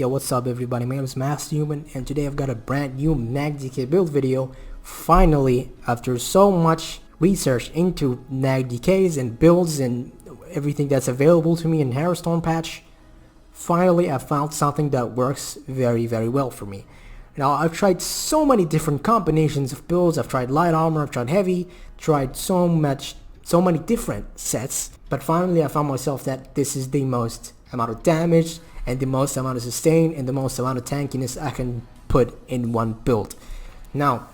Yo, what's up everybody, my name is Human, and today I've got a brand new Magicka build video. Finally, after so much research into Magickas and builds and everything that's available to me in Harrowstorm patch, finally I found something that works very well for me. Now, I've tried so many different combinations of builds. I've tried light armor, I've tried heavy, tried so many different sets, but finally I found myself that this is the most amount of damage and the most amount of sustain and the most amount of tankiness I can put in one build. Now,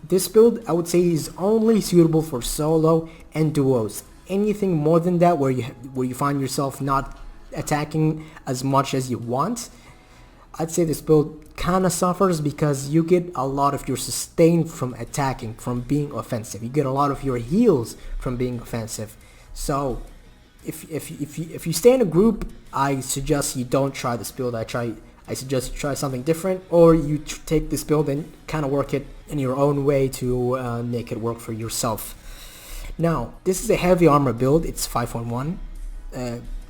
this build I would say is only suitable for solo and duos. Anything more than that, where you find yourself not attacking as much as you want, I'd say this build kinda suffers because you get a lot of your sustain from attacking, from being offensive. You get a lot of your heals from being offensive. So if you stay in a group, I suggest you don't try this build. I suggest you try something different, or you take this build and kind of work it in your own way to make it work for yourself. Now, this is a heavy armor build. It's 5.1.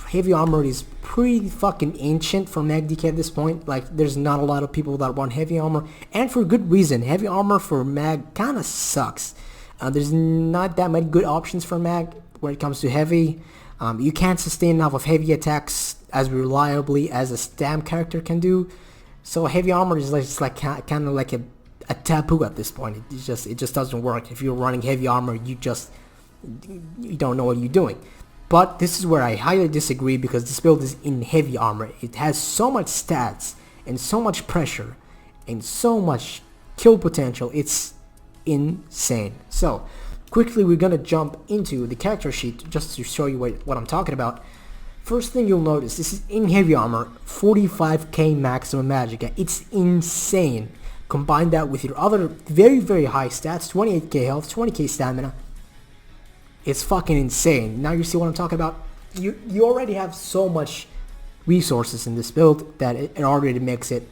Heavy armor is pretty fucking ancient for Magicka at this point. Like, there's not a lot of people that run heavy armor, and for good reason. Heavy armor for Mag kind of sucks. There's not that many good options for Mag when it comes to heavy. You can't sustain enough of heavy attacks as reliably as a stam character can do. So heavy armor is like kind of like a taboo at this point. It just doesn't work. If you're running heavy armor, you don't know what you're doing. But this is where I highly disagree, because this build is in heavy armor. It has so much stats and so much pressure and so much kill potential. It's insane. So quickly, we're gonna jump into the character sheet just to show you what I'm talking about. First thing you'll notice, this is in heavy armor, 45k maximum Magicka. It's insane. Combine that with your other very high stats, 28k health, 20k stamina. It's fucking insane. Now you see what I'm talking about? You already have so much resources in this build that it already makes it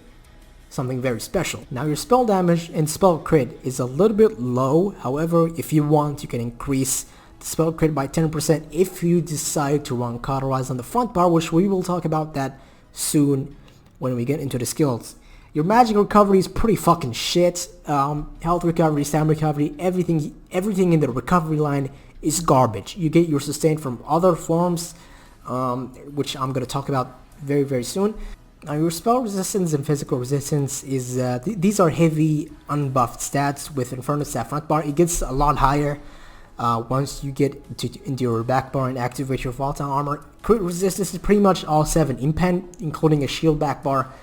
something very special. Now, your spell damage and spell crit is a little bit low. However, if you want, you can increase the spell crit by 10% if you decide to run Cauterize on the front bar, which we will talk about that soon when we get into the skills. Your magic recovery is pretty fucking shit. Health recovery, stamina recovery, everything in the recovery line is garbage. You get your sustain from other forms, which I'm going to talk about very soon. Now, your spell resistance and physical resistance is these are heavy unbuffed stats with Inferno Staff front bar. It gets a lot higher once you get into your back bar and activate your volatile armor. Crit resistance is pretty much all 7 impen, including a shield back bar,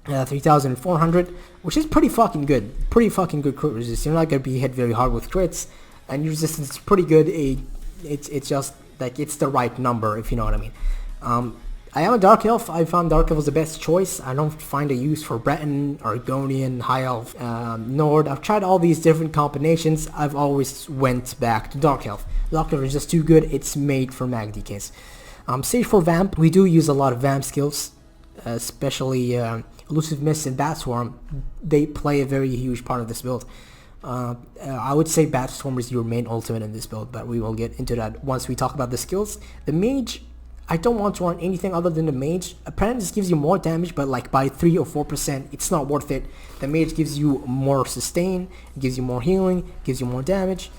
3,400, which is pretty fucking good. Pretty fucking good crit resistance. You're not gonna be hit very hard with crits, and your resistance is pretty good. It's just like, it's the right number, if you know what I mean. I am a Dark Elf. I found Dark Elf was the best choice. I don't find a use for Breton, Argonian, High Elf, Nord. I've tried all these different combinations. I've always went back to Dark Elf. Dark Elf is just too good. It's made for Magickas. Save for Vamp. We do use a lot of Vamp skills, especially Elusive Mist and Bat Swarm. They play a very huge part of this build. I would say Bat Swarm is your main ultimate in this build, but we will get into that once we talk about the skills. The Mage, I don't want to run anything other than the Mage. Apparently this gives you more damage, but like by 3 or 4%, it's not worth it. The Mage gives you more sustain, gives you more healing, gives you more damage.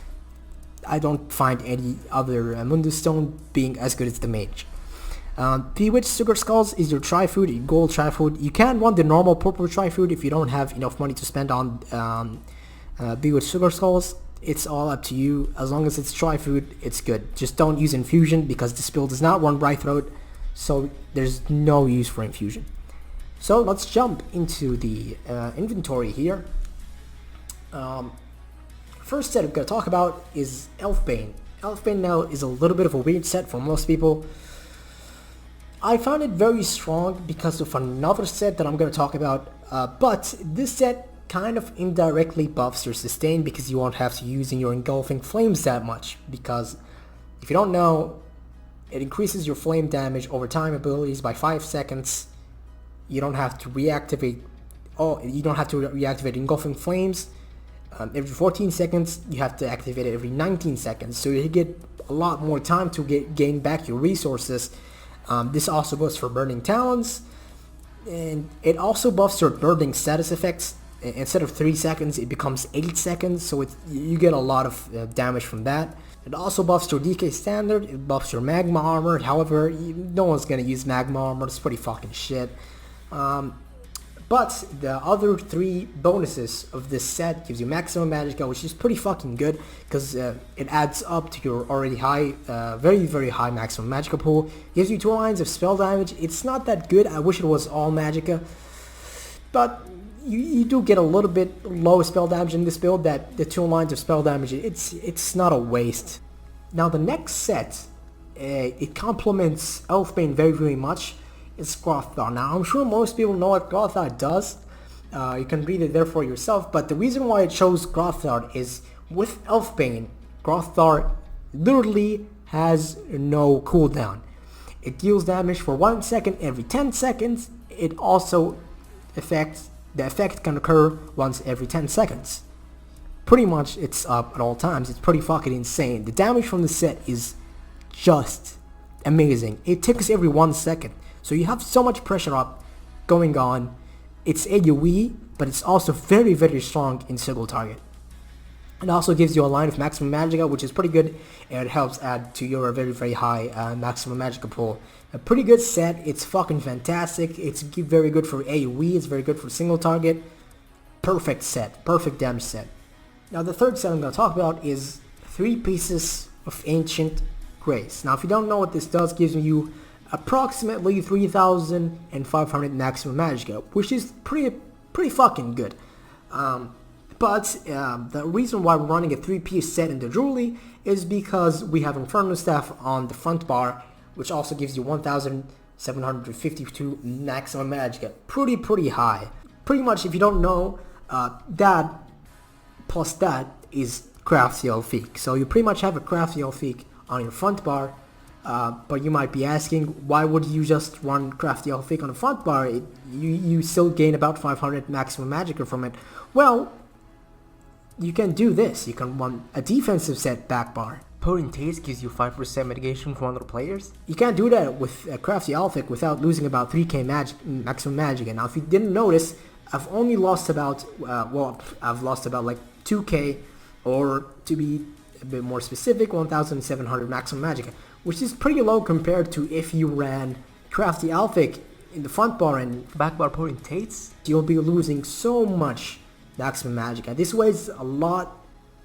I don't find any other mundus stone being as good as the Mage. Bewitched Sugar Skulls is your tri-food, your gold tri-food. You can run the normal purple tri-food if you don't have enough money to spend on Bewitched Sugar Skulls. It's all up to you. As long as it's tri-food, it's good. Just don't use infusion, because this build does not run Bright Throat, so there's no use for infusion. So let's jump into the inventory here. First set I'm going to talk about is Elfbane. Elfbane now is a little bit of a weird set for most people. I found it very strong because of another set that I'm going to talk about, but this set kind of indirectly buffs your sustain, because you won't have to use your engulfing flames that much. Because if you don't know, it increases your flame damage over time abilities by 5 seconds. You don't have to reactivate engulfing flames every 14 seconds. You have to activate it every 19 seconds, so you get a lot more time to gain back your resources This also goes for burning talents, and it also buffs your burning status effects. Instead of 3 seconds, it becomes 8 seconds, so you get a lot of damage from that. It also buffs your DK standard, it buffs your magma armor. However, no one's gonna use magma armor, it's pretty fucking shit. But the other 3 bonuses of this set gives you maximum Magicka, which is pretty fucking good because it adds up to your already high, very high maximum Magicka pool. Gives you 2 lines of spell damage. It's not that good. I wish it was all Magicka, but you do get a little bit low spell damage in this build. That the 2 lines of spell damage, it's not a waste. Now the next set, it complements Elfbane very much. It's Grothar. Now I'm sure most people know what Grothar does. You can read it there for yourself, but the reason why it chose Grothar is with Elfbane, Grothar literally has no cooldown. It deals damage for 1 second every 10 seconds. It also the effect can occur once every 10 seconds. Pretty much it's up at all times. It's pretty fucking insane. The damage from the set is just amazing. It ticks every 1 second. So you have so much pressure up going on. It's AoE, but it's also very strong in single target. It also gives you a line of maximum Magicka, which is pretty good, and it helps add to your very high maximum Magicka pool. A pretty good set. It's fucking fantastic. It's very good for AoE. It's very good for single target. Perfect set. Perfect damage set. Now the third set I'm going to talk about is 3 pieces of Ancient Grace. Now if you don't know what this does, it gives you approximately 3,500 maximum Magicka, which is pretty fucking good. But the reason why we're running a 3-piece set in the Dueling is because we have Inferno Staff on the front bar, which also gives you 1,752 maximum Magicka. Pretty high. Pretty much, if you don't know, that plus that is Crafty Elfique. So you pretty much have a Crafty Elfique on your front bar. But you might be asking, why would you just run Crafty Elfique on the front bar? You still gain about 500 maximum Magicka from it. Well, you can do this. You can run a defensive set back bar. Potent Taste gives you 5% mitigation from other players. You can't do that with Crafty Elfique without losing about 3k maximum Magicka. Now if you didn't notice, I've only lost about, I've lost about like 2k, or to be a bit more specific, 1,700 maximum Magicka, which is pretty low compared to if you ran Crafty Elfique in the front bar and back bar Potent Taste. You'll be losing so much maximum Magicka. This way is a lot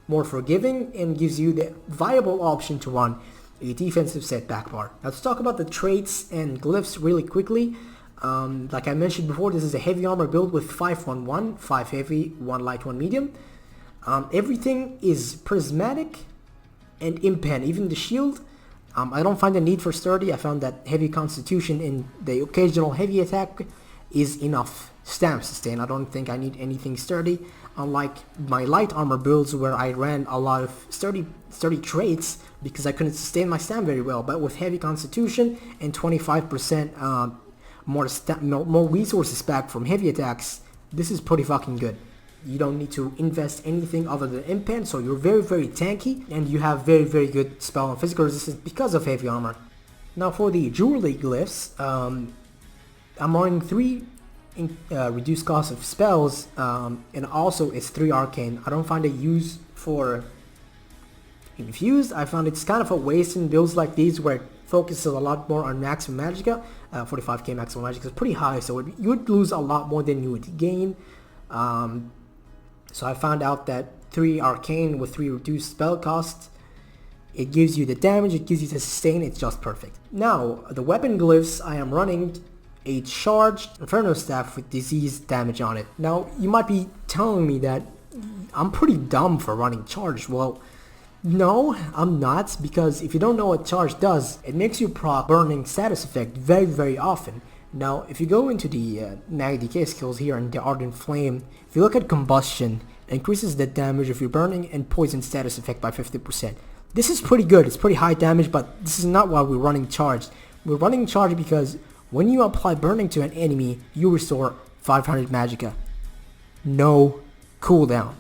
more forgiving and gives you the viable option to run a defensive set back bar. Now let's talk about the traits and glyphs really quickly. Like I mentioned before, this is a heavy armor build with 5-1-1, 5 heavy, 1 light, 1 medium. Everything is prismatic and impen, even the shield. I don't find the need for sturdy. I found that heavy constitution in the occasional heavy attack is enough stamina sustain. I don't think I need anything sturdy, unlike my light armor builds where I ran a lot of sturdy traits because I couldn't sustain my stam very well. But with heavy constitution and 25% more resources back from heavy attacks, this is pretty fucking good. You don't need to invest anything other than impen, so you're very tanky, and you have very good spell and physical resistance because of heavy armor. Now for the jewelry glyphs, I'm running 3 reduced cost of spells, and also it's 3 arcane. I don't find a use for infused. I found it's kind of a waste in builds like these where it focuses a lot more on maximum Magicka. 45k maximum Magicka is pretty high, so you would lose a lot more than you would gain. So I found out that 3 arcane with 3 reduced spell cost, it gives you the damage, it gives you the sustain, it's just perfect. Now, the weapon glyphs, I am running a charged Inferno Staff with disease damage on it. Now, you might be telling me that I'm pretty dumb for running charged. Well, no, I'm not, because if you don't know what charge does, it makes you proc burning status effect very often. Now, if you go into the mag DK skills here in the Ardent Flame, if you look at Combustion, it increases the damage of your burning and poison status effect by 50%. This is pretty good, it's pretty high damage, but this is not why we're running charged. We're running charged because when you apply burning to an enemy, you restore 500 Magicka. No cooldown.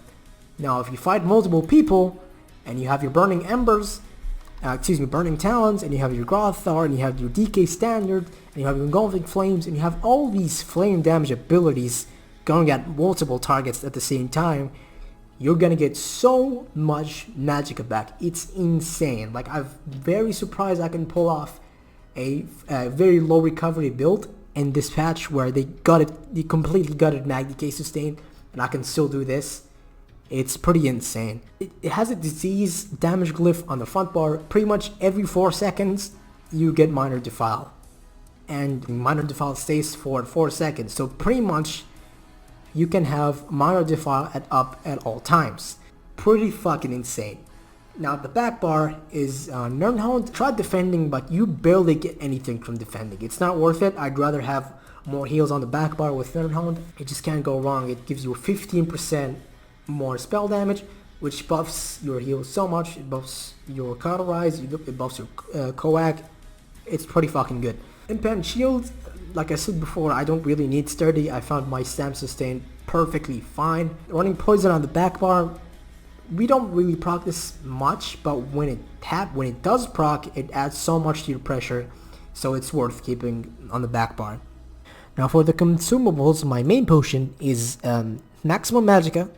Now, if you fight multiple people, and you have your burning embers, Burning Talons, and you have your Grothar, and you have your DK Standard, and you have your Engulfing Flames, and you have all these flame damage abilities going at multiple targets at the same time. You're gonna get so much Magicka back. It's insane. Like, I'm very surprised I can pull off a very low recovery build in this patch where they completely gutted Magicka sustain, and I can still do this. It's pretty insane. It has a disease damage glyph on the front bar. Pretty much every 4 seconds you get Minor Defile, and Minor Defile stays for 4 seconds. So pretty much you can have Minor Defile up at all times. Pretty fucking insane. Now the back bar is Nirnhound. Try defending, but you barely get anything from defending. It's not worth it. I'd rather have more heals on the back bar with Nirnhound. It just can't go wrong. It gives you 15% more spell damage, which buffs your heals so much. It buffs your Cauterize, it buffs your Coag. It's pretty fucking good. Impan Shield, like I said before, I don't really need Sturdy. I found my Stam Sustain perfectly fine. Running Poison on the back bar, we don't really proc this much, but when it does proc, it adds so much to your pressure, so it's worth keeping on the back bar. Now for the consumables, my main potion is Maximum Magicka,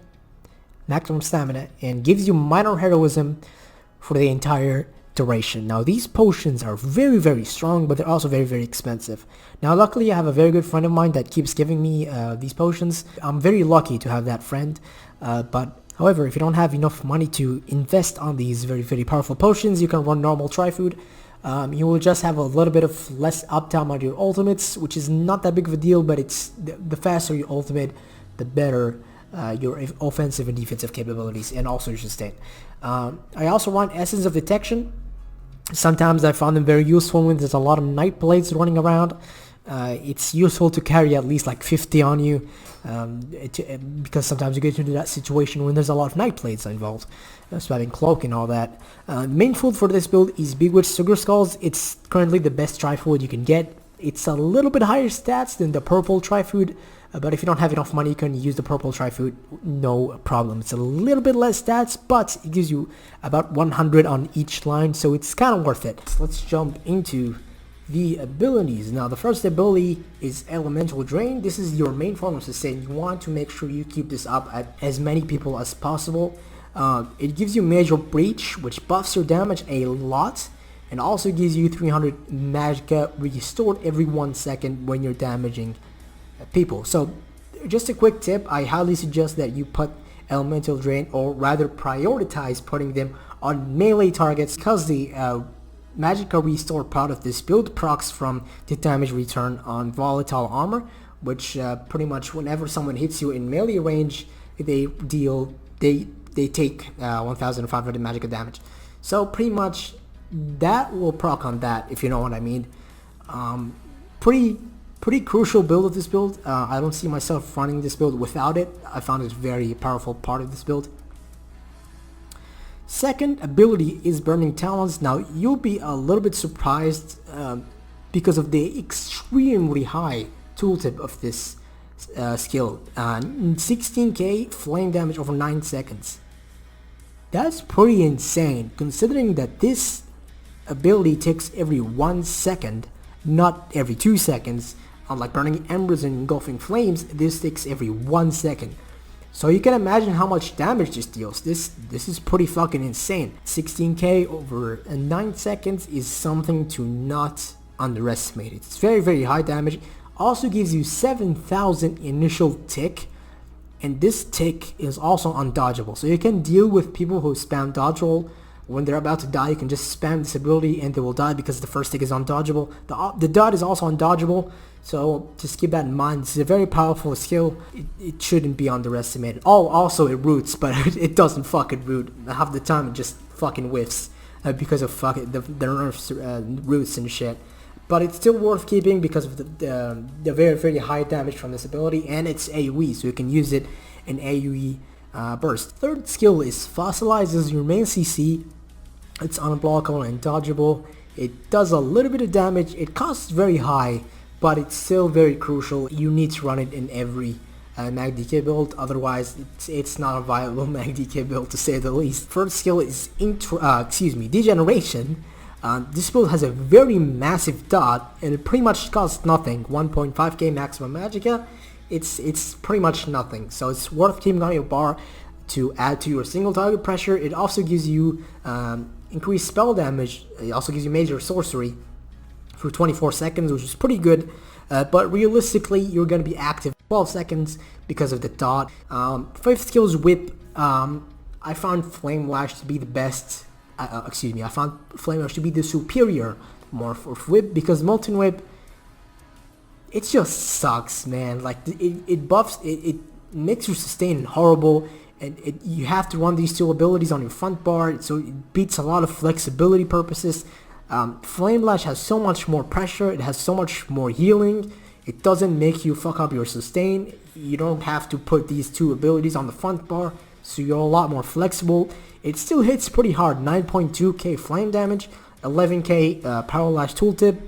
Maximum Stamina, and gives you minor heroism for the entire duration. Now these potions are very, very strong, but they're also very, very expensive. Now luckily I have a very good friend of mine that keeps giving me these potions. I'm very lucky to have that friend, but however, if you don't have enough money to invest on these very, very powerful potions, you can run normal Tri-Food. You will just have a little bit of less uptime on your ultimates, which is not that big of a deal, but it's the faster your ultimate, the better your offensive and defensive capabilities, and also your sustain. I also run Essence of Detection. Sometimes I found them very useful when there's a lot of Night Blades running around. It's useful to carry at least like 50 on you, because sometimes you get into that situation when there's a lot of Night Blades involved, spamming Cloak and all that. Main food for this build is Bewitched Sugar Skulls. It's currently the best Tri-Food you can get. It's a little bit higher stats than the purple Tri-Food, but if you don't have enough money, you can use the purple Tri-Food, no problem. It's a little bit less stats, but it gives you about 100 on each line, so it's kind of worth it. So let's jump into the abilities. Now the first ability is Elemental Drain. This is your main form of sustain. You want to make sure you keep this up at as many people as possible. It gives you Major Breach, which buffs your damage a lot, and also gives you 300 Magicka restored every 1 second when you're damaging people. So just a quick tip, I highly suggest that you put Elemental Drain, or rather prioritize putting them on melee targets, because the Magicka Restore part of this build procs from the damage return on volatile armor, which pretty much whenever someone hits you in melee range, they take 1500 Magicka damage. So pretty much that will proc on that, if you know what I mean. Pretty crucial build of this build. I don't see myself running this build without it. I found it a very powerful part of this build. Second ability is Burning Talons. Now you'll be a little bit surprised because of the extremely high tooltip of this skill. 16k flame damage over 9 seconds. That's pretty insane, considering that this ability ticks every 1 second, not every 2 seconds. Unlike Burning Embers and Engulfing Flames, this ticks every 1 second. So you can imagine how much damage this deals. This is pretty fucking insane. 16k over 9 seconds is something to not underestimate. It's very, very high damage. Also gives you 7,000 initial tick, and this tick is also undodgeable. So you can deal with people who spam dodge roll. When they're about to die, you can just spam this ability and they will die because the first tick is undodgeable. The dot is also undodgeable, so just keep that in mind. It's a very powerful skill. It shouldn't be underestimated. Oh, also it roots, but it doesn't fucking root. Half the time it just fucking whiffs because of the nerfs, roots and shit. But it's still worth keeping because of the very, very high damage from this ability, and it's AoE, so you can use it in AoE burst. Third skill is Fossilizes your main CC. It's unblockable and dodgeable. It does a little bit of damage. It costs very high, but it's still very crucial. You need to run it in every Magicka build. Otherwise, it's not a viable Magicka build to say the least. First skill is degeneration. This build has a very massive dot, and it pretty much costs nothing. 1.5k maximum Magicka. It's pretty much nothing. So it's worth keeping on your bar to add to your single target pressure. It also gives you increased spell damage. It also gives you major sorcery for 24 seconds, which is pretty good. But realistically, you're going to be active 12 seconds because of the dot. Fifth skill is whip. I found Flame Lash to be the best. I found Flame Lash to be the superior morph of whip, because Molten Whip, it just sucks, man. Like it buffs, it makes your sustain horrible, and you have to run these two abilities on your front bar, so it beats a lot of flexibility purposes. Flame Lash has so much more pressure, it has so much more healing, it doesn't make you fuck up your sustain, you don't have to put these two abilities on the front bar, so you're a lot more flexible. It still hits pretty hard, 9.2k flame damage, 11k Power Lash tooltip,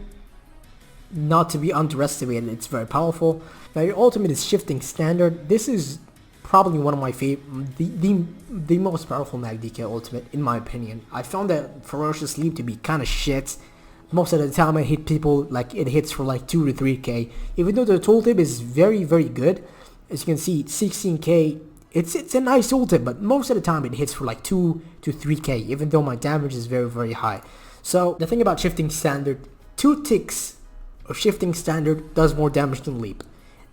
not to be underestimated, it's very powerful. Now your ultimate is Shifting Standard. This is probably one of my favorite, the most powerful Magicka ultimate in my opinion. I found that Ferocious Leap to be kind of shit. Most of the time I hit people, like it hits for like 2 to 3k, even though the tooltip is very good. As you can see, 16k, it's a nice tooltip, but most of the time it hits for like 2 to 3k, even though my damage is very high. So the thing about Shifting Standard, 2 ticks of Shifting Standard does more damage than Leap,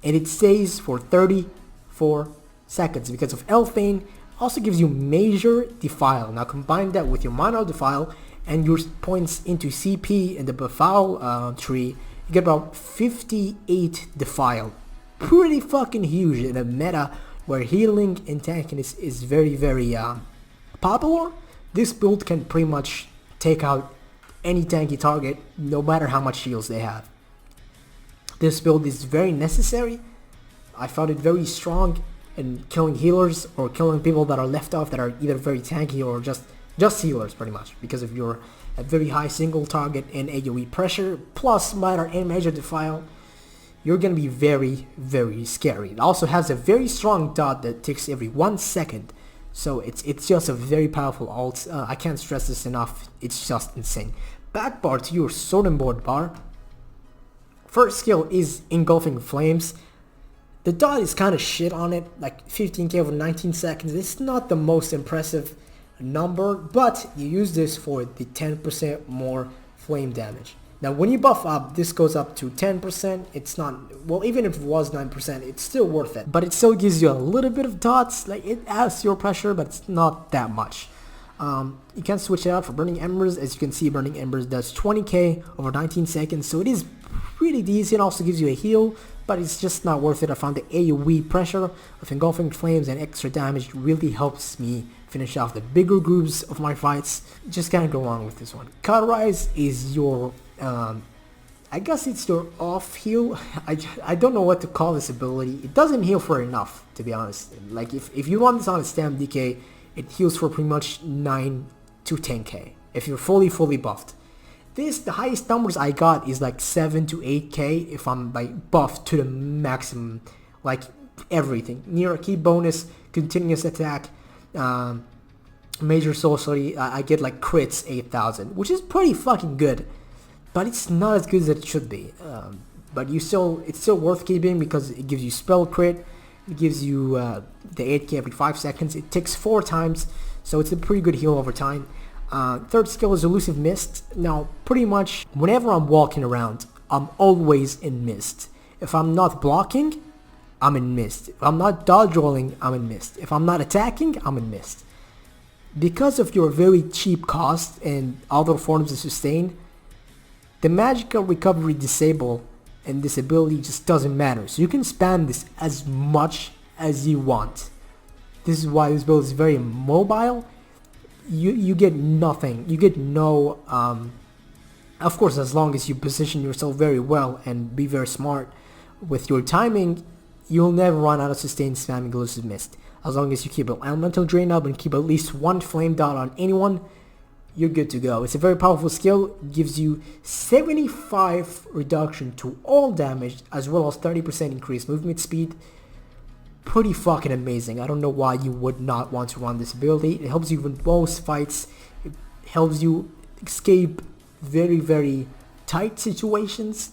and it stays for 34 seconds because of Elfane. Also gives you Major Defile. Now combine that with your Minor Defile and your points into CP and the Befoul tree, you get about 58 Defile. Pretty fucking huge in a meta where healing and tanking is very popular. This build can pretty much take out any tanky target, no matter how much heals they have. This build is very necessary. I found it very strong in killing healers or killing people that are left off that are either very tanky or just healers, pretty much, because of your very high single target and AoE pressure plus minor and major defile. You're gonna be very scary. It also has a very strong dot that ticks every 1 second, so it's just a very powerful ult. I can't stress this enough. It's just insane. Back bar to your sword and board bar. First skill is Engulfing Flames. The dot is kind of shit on it, like 15k over 19 seconds. It's not the most impressive number, but you use this for the 10% more flame damage. Now when you buff up, this goes up to 10%. It's not, well, even if it was 9%, it's still worth it. But it still gives you a little bit of dots, like it adds your pressure, but it's not that much. You can switch it out for Burning Embers. As you can see, Burning Embers does 20k over 19 seconds, so it is pretty decent. Also gives you a heal, but it's just not worth it. I found the AoE pressure of Engulfing Flames and extra damage really helps me finish off the bigger groups of my fights. Just can't go wrong with this one. Cauterize is your, I guess it's your off heal. I don't know what to call this ability. It doesn't heal for enough, to be honest. Like if you run this on a stam DK, it heals for pretty much 9 to 10k if you're fully buffed. The highest numbers I got is like 7 to 8k if I'm like buffed to the maximum, like everything. Near a key bonus, continuous attack, major sorcery, I get like crits 8,000, which is pretty fucking good, but it's not as good as it should be. But it's still worth keeping because it gives you spell crit, it gives you the 8k every 5 seconds, it ticks 4 times, so it's a pretty good heal over time. Third skill is Elusive Mist. Now pretty much whenever I'm walking around, I'm always in mist. If I'm not blocking, I'm in mist. If I'm not dodge rolling, I'm in mist. If I'm not attacking, I'm in mist. Because of your very cheap cost and other forms of sustain, the Magicka recovery disable and this ability just doesn't matter. So you can spam this as much as you want. This is why this build is very mobile. You get nothing. You get no, of course, as long as you position yourself very well and be very smart with your timing, you'll never run out of sustain spamming Elusive Mist. As long as you keep an Elemental Drain up and keep at least 1 flame dot on anyone, you're good to go. It's a very powerful skill. It gives you 75 reduction to all damage as well as 30% increased movement speed. pretty fucking amazing. I don't know why you would not want to run this ability. It helps you win most fights. It helps you escape very, very tight situations.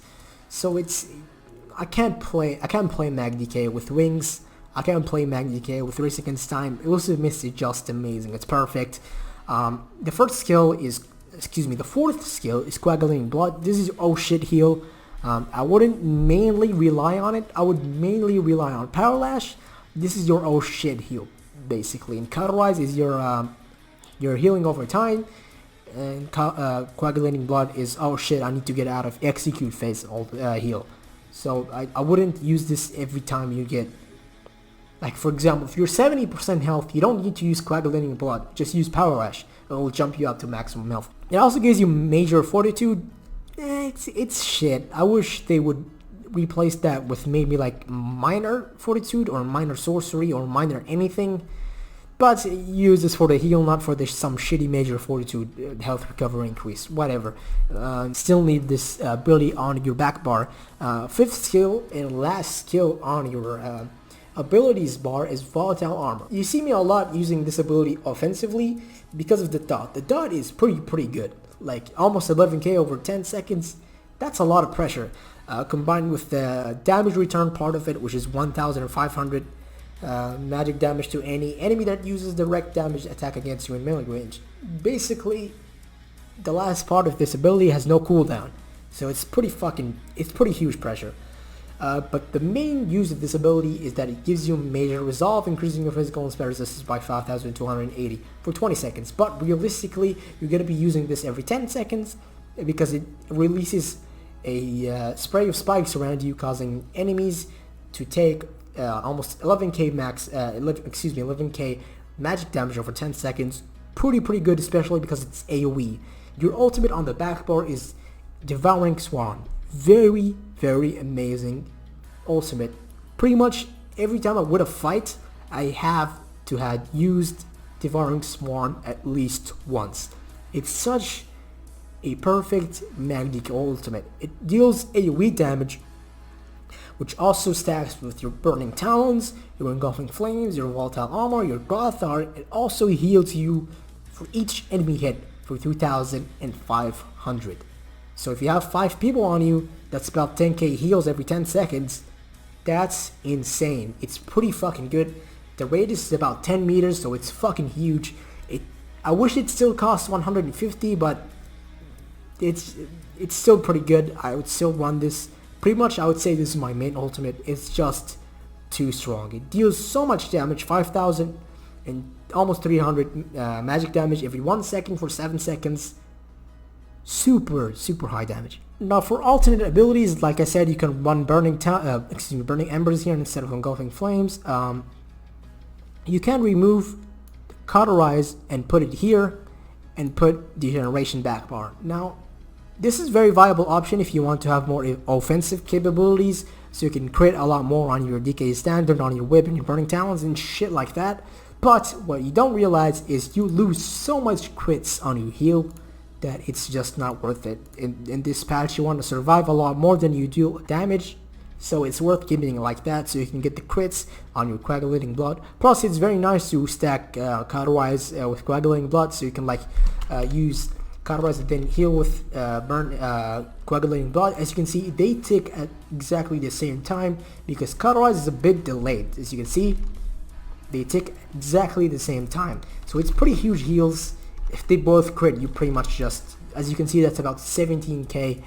So I can't play Magicka with wings. I can't play Magicka with 3 seconds time. Elusive Mist is just amazing. It's perfect. The fourth skill is Coagulating Blood. This is oh shit heal. I wouldn't mainly rely on it. I would mainly rely on Power Lash. This is your oh shit heal, basically. And Cauterize is your healing over time. And Coagulating Blood is oh shit, I need to get out of execute phase heal. So I wouldn't use this every time you get, like for example, if you're 70% health, you don't need to use Coagulating Blood. Just use Power Lash. It will jump you up to maximum health. It also gives you Major Fortitude. It's shit. I wish they would replace that with maybe like Minor Fortitude or Minor Sorcery or Minor anything. But use this for the heal, not for some shitty Major Fortitude health recovery increase. Whatever. Still need this ability on your back bar. Fifth skill and last skill on your abilities bar is Volatile Armor. You see me a lot using this ability offensively because of the dot. The dot is pretty good. Like almost 11k over 10 seconds. That's a lot of pressure. Combined with the damage return part of it, which is 1500 magic damage to any enemy that uses direct damage attack against you in melee range. Basically, the last part of this ability has no cooldown, so it's pretty huge pressure. But the main use of this ability is that it gives you Major Resolve, increasing your physical and spell resistance by 5280 for 20 seconds. But realistically, you're going to be using this every 10 seconds because it releases a spray of spikes around you, causing enemies to take almost 11k 11k magic damage over 10 seconds. Pretty good, especially because it's AoE. Your ultimate on the back bar is Devouring Swarm. Very amazing ultimate. Pretty much every time I win a fight, I have to have used Devouring Swarm at least once. It's such a perfect Magicka ultimate. It deals AoE damage, which also stacks with your Burning Talons, your Engulfing Flames, your Volatile Armor, your Gothard. It also heals you for each enemy hit for 2500. So if you have 5 people on you, that's about 10k heals every 10 seconds. That's insane. It's pretty fucking good. The radius is about 10 meters, so it's fucking huge. I wish it still cost 150, but it's still pretty good. I would still run this. Pretty much I would say this is my main ultimate. It's just too strong. It deals so much damage, 5000 and almost 300 magic damage every 1 second for 7 seconds. Super high damage. Now for alternate abilities, like I said, you can run Burning Embers here instead of Engulfing Flames. You can remove Cauterize and put it here and put Degeneration back bar. Now this is a very viable option if you want to have more offensive capabilities, so you can crit a lot more on your DK standard, on your whip and your Burning Talons and shit like that. But what you don't realize is you lose so much crits on your heal that it's just not worth it. In this patch you want to survive a lot more than you do damage, so it's worth keeping it like that so you can get the crits on your Coagulating Blood. Plus it's very nice to stack Cauterize with Coagulating Blood, so you can like use Cauterize and then heal with Coagulating Blood. As you can see, they tick at exactly the same time because Cauterize is a bit delayed. As you can see, they tick exactly the same time, so it's pretty huge heals. If they both crit, you pretty much just, as you can see, that's about 17k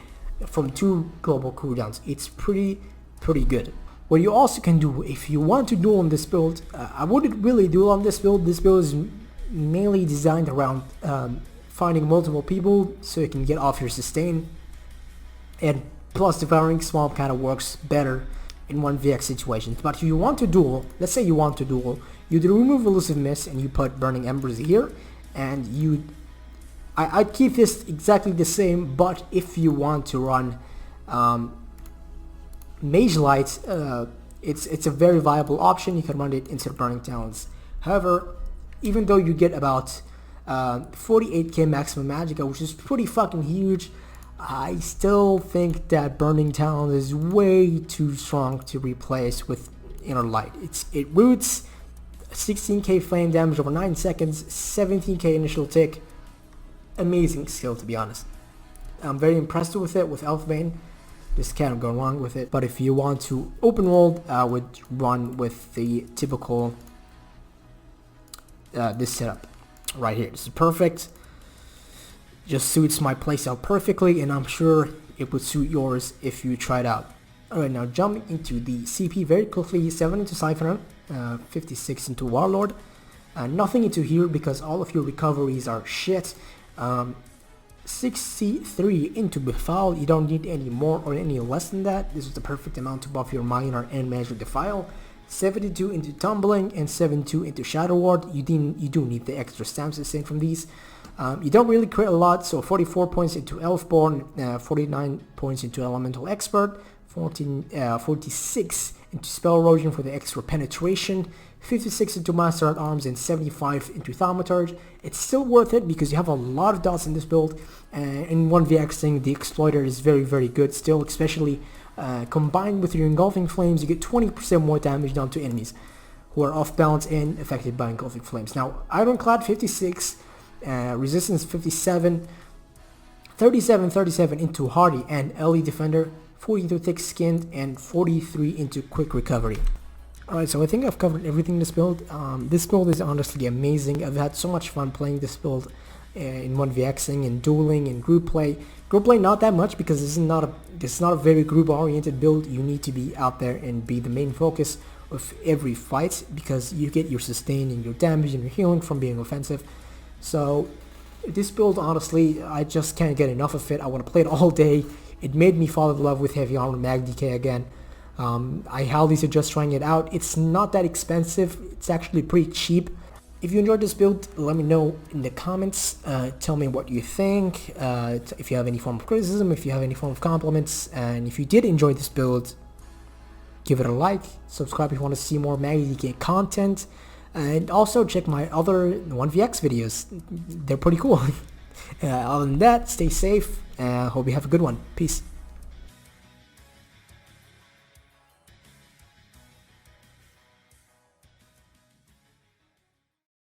from 2 global cooldowns. It's pretty good. What you also can do, if you want to duel on this build, I wouldn't really duel on this build. This build is mainly designed around finding multiple people so you can get off your sustain. And plus Devouring Swamp kind of works better in 1vx situations. But if you want to duel, let's say you want to duel, you remove Elusive Mist and you put Burning Embers here. And I'd keep this exactly the same, but if you want to run Mage Light, it's a very viable option. You can run it instead of Burning Talons. However, even though you get about 48k maximum Magicka, which is pretty fucking huge, I still think that Burning Talons is way too strong to replace with Inner Light. It roots, 16k flame damage over 9 seconds, 17k initial tick. Amazing skill, to be honest. I'm very impressed with it with Elfbane. Just can't go wrong with it. But if you want to open world, I would run with the typical this setup right here. This is perfect. Just suits my playstyle perfectly, and I'm sure it would suit yours if you try it out. Alright, now jumping into the CP very quickly. 7 into Siphoner, 56 into Warlord. Nothing into here because all of your recoveries are shit. 63 into Befoul. You don't need any more or any less than that. This is the perfect amount to buff your Minor and Magic Defile. 72 into Tumbling and 72 into Shadow Ward. You do need the extra stamps sustained from these. You don't really crit a lot, so 44 points into Elfborn, 49 points into Elemental Expert, 46 into Spell Erosion for the extra penetration, 56 into Master at Arms, and 75 into Thaumaturge. It's still worth it because you have a lot of dots in this build, in 1vxing the Exploiter is very, very good still, especially combined with your Engulfing Flames. You get 20% more damage done to enemies who are off balance and affected by Engulfing Flames. Now, Ironclad 56, Resistance 57, 37 into Hardy and Ellie Defender, 40 into Thick Skinned, and 43 into Quick Recovery. Alright, so I think I've covered everything in this build. This build is honestly amazing. I've had so much fun playing this build in 1vxing and dueling and group play. Group play not that much because this is not a very group oriented build. You need to be out there and be the main focus of every fight because you get your sustain and your damage and your healing from being offensive. So this build, honestly, I just can't get enough of it. I want to play it all day. It made me fall in love with Heavy Armor Magicka again. I highly suggest trying it out. It's not that expensive. It's actually pretty cheap. If you enjoyed this build, let me know in the comments. Tell me what you think. If you have any form of criticism, if you have any form of compliments, and if you did enjoy this build, give it a like. Subscribe if you want to see more Magicka content. And also check my other 1vx videos. They're pretty cool. Other than that, stay safe. Hope you have a good one. Peace.